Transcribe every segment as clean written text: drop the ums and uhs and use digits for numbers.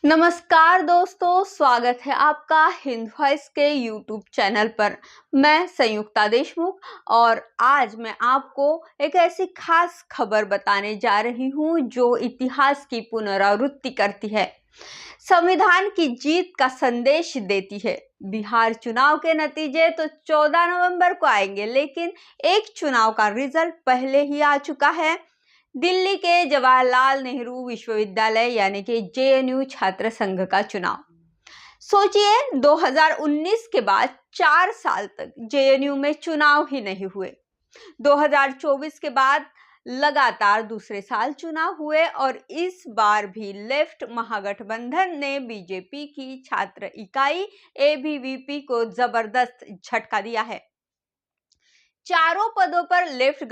नमस्कार दोस्तों, स्वागत है आपका हिंद वॉइस के यूट्यूब चैनल पर। मैं संयुक्ता देशमुख और आज मैं आपको एक ऐसी खास खबर बताने जा रही हूं जो इतिहास की पुनरावृत्ति करती है, संविधान की जीत का संदेश देती है। बिहार चुनाव के नतीजे तो 14 नवंबर को आएंगे, लेकिन एक चुनाव का रिजल्ट पहले ही आ चुका है। दिल्ली के जवाहरलाल नेहरू विश्वविद्यालय यानी कि जेएनयू छात्र संघ का चुनाव। सोचिए, 2019 के बाद 4 साल तक जेएनयू में चुनाव ही नहीं हुए। 2024 के बाद लगातार दूसरे साल चुनाव हुए और इस बार भी लेफ्ट महागठबंधन ने बीजेपी की छात्र इकाई एबीवीपी को जबरदस्त झटका दिया है। चारों पदों पर लेफ्ट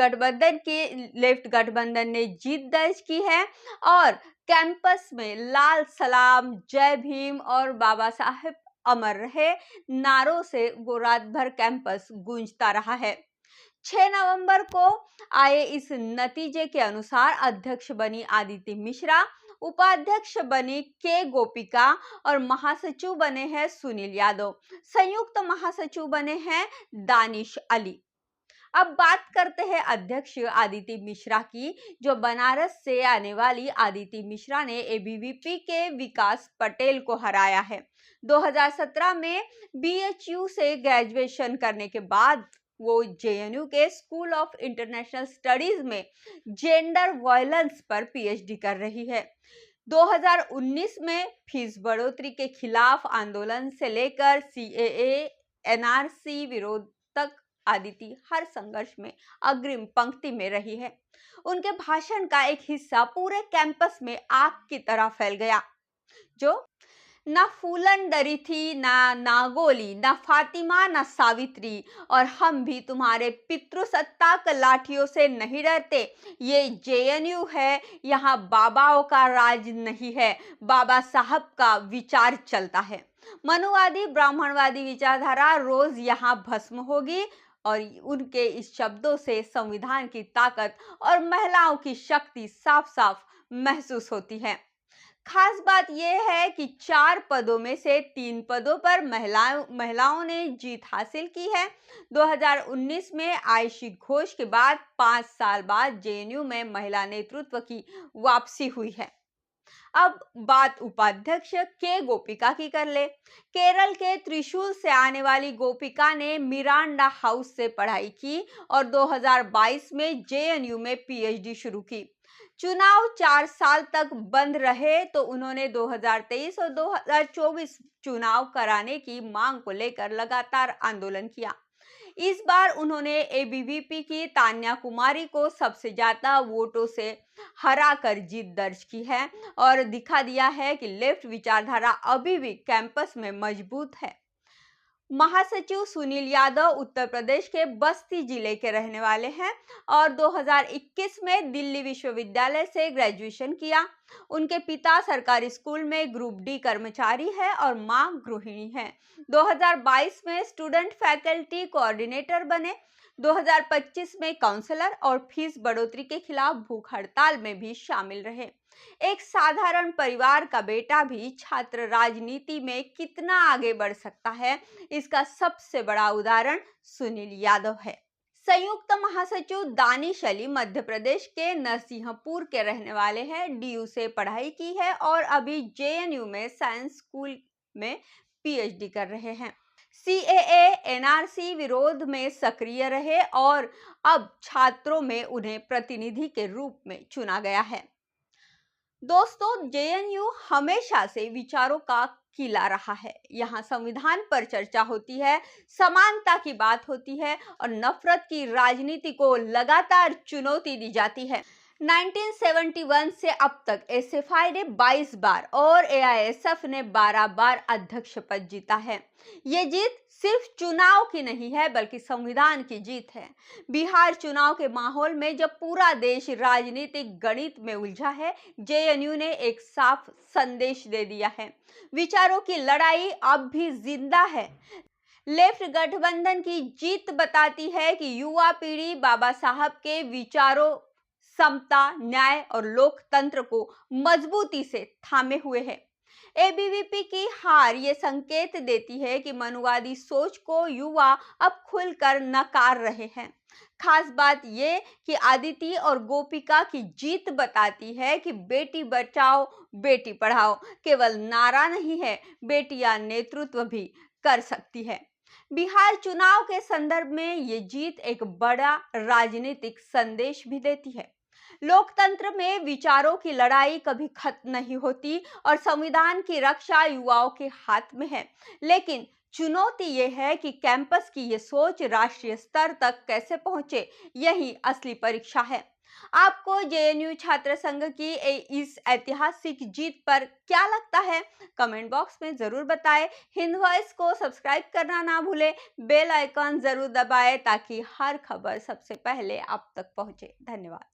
गठबंधन ने जीत दर्ज की है और कैंपस में लाल सलाम, जय भीम और बाबा साहेब अमर रहे नारों से वो रात भर कैंपस गूंजता रहा है। 6 नवंबर को आए इस नतीजे के अनुसार अध्यक्ष बनी आदिति मिश्रा, उपाध्यक्ष बनी के गोपिका और महासचिव बने हैं सुनील यादव। संयुक्त महासचिव बने हैं दानिश अली। अब बात करते हैं अध्यक्ष आदिति मिश्रा की, जो बनारस से आने वाली आदिति मिश्रा ने एबीवीपी के विकास पटेल को हराया है। 2017 में बीएचयू से ग्रेजुएशन करने के बाद वो जेएनयू के स्कूल ऑफ इंटरनेशनल स्टडीज में जेंडर वायलेंस पर पीएचडी कर रही है। 2019 में फीस बढ़ोतरी के खिलाफ आंदोलन से लेकर सीएए एनआरसी विरोध तक आदिति हर संघर्ष में अग्रिम पंक्ति में रही है। उनके भाषण का एक हिस्सा पूरे कैंपस में आग की तरह फैल गया, जो ना फूलन डरी थी, ना नागोली, ना फातिमा, ना सावित्री, और हम भी तुम्हारे पितृसत्ताक लाठियों से नहीं डरते। ये जेएनयू है, यहाँ बाबाओं का राज नहीं है, बाबा साहब का विचार चलता है। मनुवादी ब्राह्मणवादी विचारधारा रोज यहाँ भस्म होगी और उनके इस शब्दों से संविधान की ताकत और महिलाओं की शक्ति साफ साफ महसूस होती है। खास बात यह है कि 4 पदों में से 3 पदों पर महिलाओं ने जीत हासिल की है। 2019 में आयशी घोष के बाद 5 साल बाद जेएनयू में महिला नेतृत्व की वापसी हुई है। अब बात उपाध्यक्ष के गोपिका की कर ले। केरल के त्रिशूल से आने वाली गोपिका ने मिरांडा हाउस से पढ़ाई की और 2022 में जेएनयू में पीएचडी शुरू की। चुनाव 4 साल तक बंद रहे तो उन्होंने 2023 और 2024 चुनाव कराने की मांग को लेकर लगातार आंदोलन किया। इस बार उन्होंने एबीवीपी की तान्या कुमारी को सबसे ज्यादा वोटों से हराकर जीत दर्ज की है और दिखा दिया है कि लेफ्ट विचारधारा अभी भी कैंपस में मजबूत है। महासचिव सुनील यादव उत्तर प्रदेश के बस्ती जिले के रहने वाले हैं और 2021 में दिल्ली विश्वविद्यालय से ग्रेजुएशन किया। उनके पिता सरकारी स्कूल में ग्रुप डी कर्मचारी है और मां गृहिणी है। 2022 में स्टूडेंट फैकल्टी कोऑर्डिनेटर बने। 2025 में काउंसलर और फीस बढ़ोतरी के खिलाफ भूख हड़ताल में भी शामिल रहे। एक साधारण परिवार का बेटा भी छात्र राजनीति में कितना आगे बढ़ सकता है, इसका सबसे बड़ा उदाहरण सुनील यादव है। संयुक्त महासचिव दानिश अली मध्य प्रदेश के नरसिंहपुर के रहने वाले हैं। डीयू से पढ़ाई की है और अभी जेएनयू में साइंस स्कूल में पीएचडी कर रहे हैं। सीएए एनआरसी विरोध में सक्रिय रहे और अब छात्रों में उन्हें प्रतिनिधि के रूप में चुना गया है। दोस्तों, जेएनयू हमेशा से विचारों का किला रहा है। यहाँ संविधान पर चर्चा होती है, समानता की बात होती है और नफरत की राजनीति को लगातार चुनौती दी जाती है। 1971 से अब तक एसएफआई ने 22 बार और एआईएसएफ ने 12 बार अध्यक्ष पद जीता है। ये जीत सिर्फ चुनाव की नहीं है, बल्कि संविधान की जीत है। बिहार चुनाव के माहौल में जब पूरा देश राजनीतिक गणित में उलझा है, जेएनयू ने एक साफ संदेश दे दिया है। विचारों की लड़ाई अब भी जिंदा है। लेफ्ट गठबंधन की जीत बताती है कि युवा पीढ़ी बाबा साहब के विचारों, समता, न्याय और लोकतंत्र को मजबूती से थामे हुए है। एबीवीपी की हार ये संकेत देती है कि मनुवादी सोच को युवा अब खुलकर नकार रहे हैं। खास बात ये कि आदिति और गोपिका की जीत बताती है कि बेटी बचाओ बेटी पढ़ाओ केवल नारा नहीं है, बेटियां नेतृत्व भी कर सकती है। बिहार चुनाव के संदर्भ में ये जीत एक बड़ा राजनीतिक संदेश भी देती है। लोकतंत्र में विचारों की लड़ाई कभी खत्म नहीं होती और संविधान की रक्षा युवाओं के हाथ में है। लेकिन चुनौती ये है कि कैंपस की ये सोच राष्ट्रीय स्तर तक कैसे पहुंचे, यही असली परीक्षा है। आपको जेएनयू छात्र संघ की इस ऐतिहासिक जीत पर क्या लगता है? कमेंट बॉक्स में जरूर बताएं। हिंद वॉइस को सब्सक्राइब करना ना भूलें, बेल आइकन जरूर दबाएं ताकि हर खबर सबसे पहले आप तक पहुंचे। धन्यवाद।